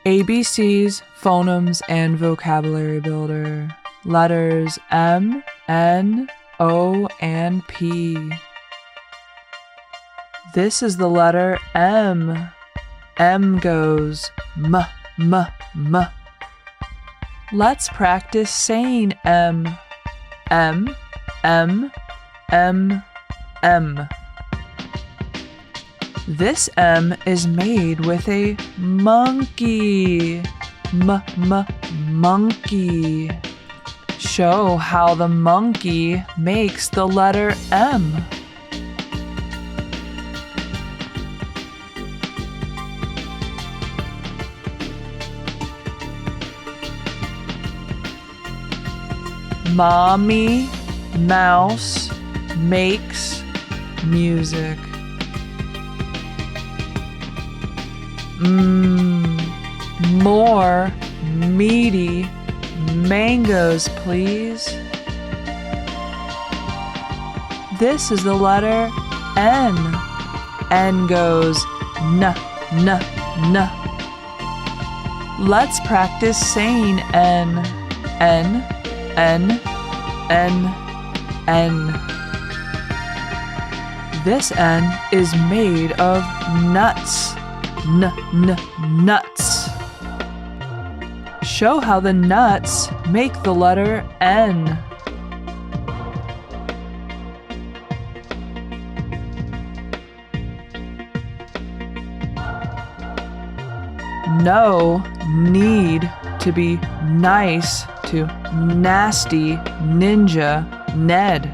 ABCs, phonemes, and vocabulary builder. Letters M, N, O, and P. This is the letter M. M goes M, M, M. Let's practice saying M. M, M, M, M. This M is made with a monkey. Monkey. Show how the monkey makes the letter M. Mommy mouse makes music. More meaty mangoes, please. This is the letter N. N goes N, N, N. Let's practice saying N. N, N, N, N. This N is made of nuts. Nuts. Show how the nuts make the letter N. No need to be nice to nasty ninja Ned.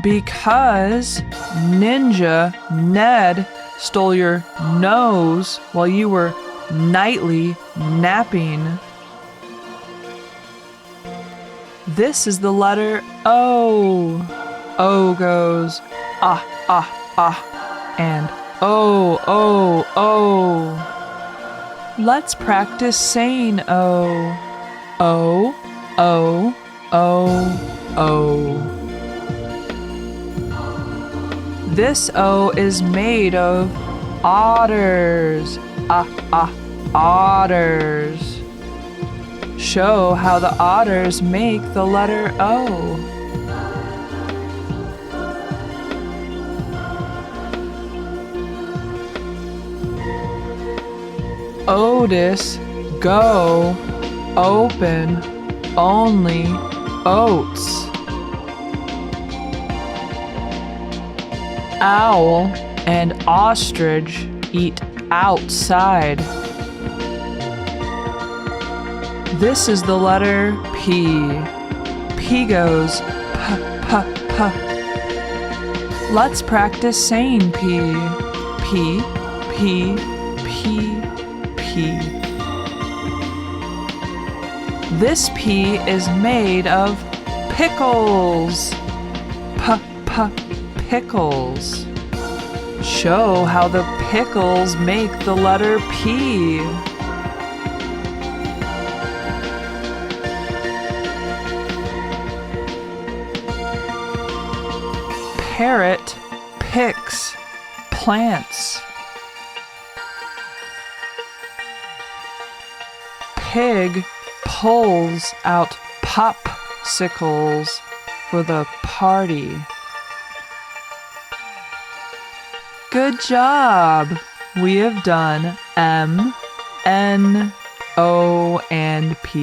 Because Ninja Ned stole your nose while you were nightly napping. This is the letter O. O goes ah, ah, ah, and O, O, O. Let's practice saying O. O, O, O, O. This O is made of otters. Otters. Show how the otters make the letter O. Otis, go, open, only oats. Owl and ostrich eat outside. This is the letter P. P goes P, P, P. Let's practice saying P. P, P, P, P. This P is made of pickles. P, P, pickles. Show how the pickles make the letter P. Parrot picks plants. Pig pulls out popsicles for the party. Good job! We have done M, N, O, and P.